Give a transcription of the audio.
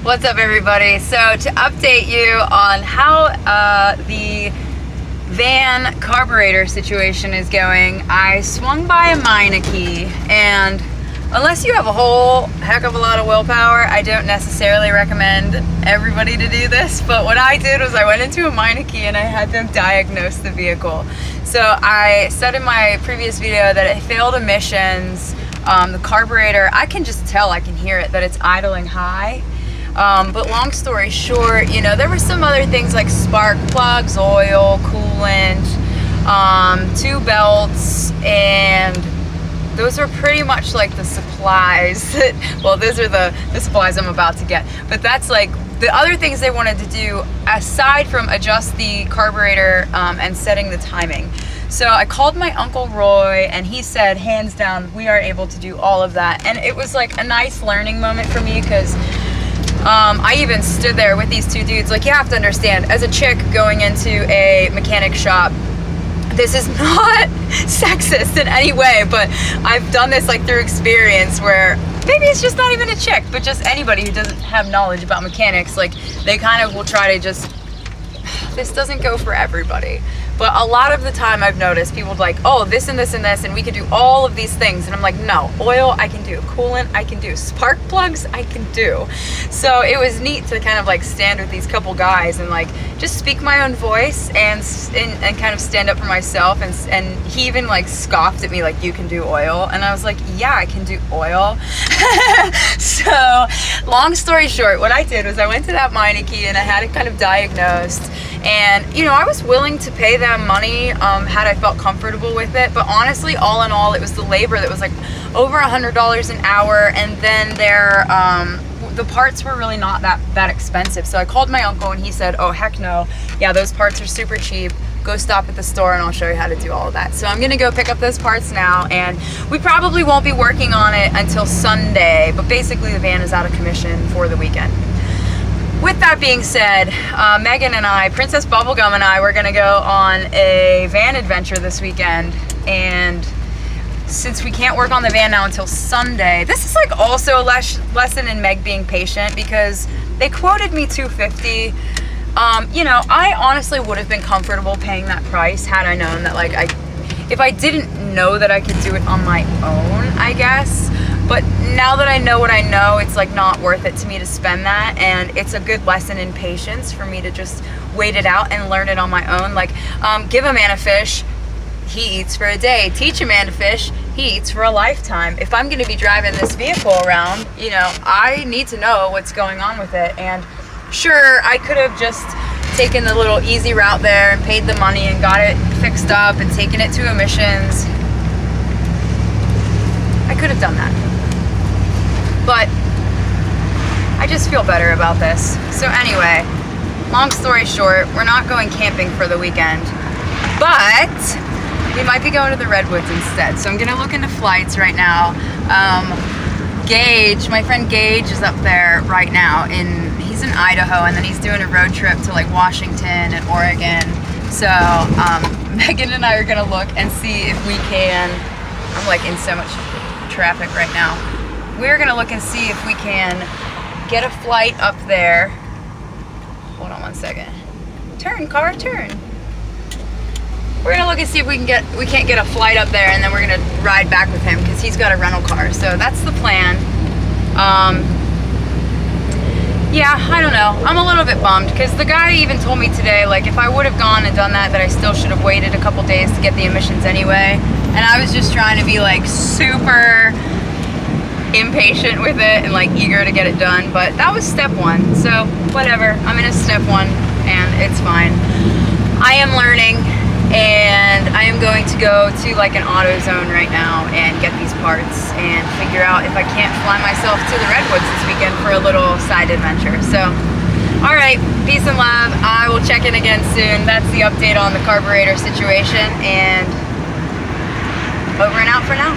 What's up, everybody? So to update you on how the van carburetor situation is going, I swung by a Meineke, and unless you have a whole heck of a lot of willpower, I don't necessarily recommend everybody to do this. But what I did was I went into a Meineke and I had them diagnose the vehicle. So I said in my previous video that it failed emissions. The carburetor, I can just tell, I can hear it, that it's idling high. But long story short, you know, there were some other things like spark plugs, oil, coolant, 2 belts, and those are pretty much like the supplies that, well, those are the supplies I'm about to get. But that's like the other things they wanted to do aside from adjust the carburetor and setting the timing. So I called my Uncle Roy and he said, hands down, we are able to do all of that. And it was like a nice learning moment for me because I even stood there with these 2 dudes. Like, you have to understand, as a chick going into a mechanic shop, this is not sexist in any way, but I've done this like through experience where maybe it's just not even a chick, but just anybody who doesn't have knowledge about mechanics, like they kind of will try to just, this doesn't go for everybody. But a lot of the time I've noticed people like, oh, this and this and this, and we can do all of these things. And I'm like, no, oil I can do, coolant I can do, spark plugs I can do. So it was neat to kind of like stand with these couple guys and like just speak my own voice and kind of stand up for myself. And he even like scoffed at me like, you can do oil. And I was like, yeah, I can do oil. So long story short, what I did was I went to that Meineke and I had it kind of diagnosed. And, you know, I was willing to pay them money had I felt comfortable with it. But honestly, all in all, it was the labor that was like over $100 an hour. And then the parts were really not that expensive. So I called my uncle and he said, oh, heck no. Yeah, those parts are super cheap. Go stop at the store and I'll show you how to do all of that. So I'm gonna go pick up those parts now, and we probably won't be working on it until Sunday. But basically the van is out of commission for the weekend. With that being said, Megan and I, Princess Bubblegum and I, we're gonna go on a van adventure this weekend. And since we can't work on the van now until Sunday, this is like also a lesson in Meg being patient, because they quoted me $250. You know, I honestly would have been comfortable paying that price had I known that, like, if I didn't know that I could do it on my own, I guess. But now that I know what I know, it's like not worth it to me to spend that. And it's a good lesson in patience for me to just wait it out and learn it on my own. Like, give a man a fish, he eats for a day. Teach a man to fish, he eats for a lifetime. If I'm gonna be driving this vehicle around, you know, I need to know what's going on with it. And sure, I could have just taken the little easy route there and paid the money and got it fixed up and taken it to emissions. I could have done that. But I just feel better about this. So anyway, long story short, we're not going camping for the weekend, but we might be going to the Redwoods instead. So I'm gonna look into flights right now. Gage, my friend Gage, is up there right now. He's in Idaho, and then he's doing a road trip to like Washington and Oregon. So Megan and I are gonna look and see if we can, I'm like in so much traffic right now. We're gonna look and see if we can get a flight up there. Hold on one second. Turn, car, turn. We're gonna look and see if we can't get a flight up there, and then we're gonna ride back with him because he's got a rental car. So that's the plan. Yeah, I don't know. I'm a little bit bummed because the guy even told me today, like, if I would have gone and done that I still should have waited a couple days to get the emissions anyway. And I was just trying to be like super impatient with it and like eager to get it done. But that was step 1. So whatever. I'm in a step 1 and it's fine. I am learning, and I am going to go to like an AutoZone right now and get these parts and figure out if I can't fly myself to the Redwoods this weekend for a little side adventure. So, all right, peace and love. I will check in again soon. That's the update on the carburetor situation, and over and out for now.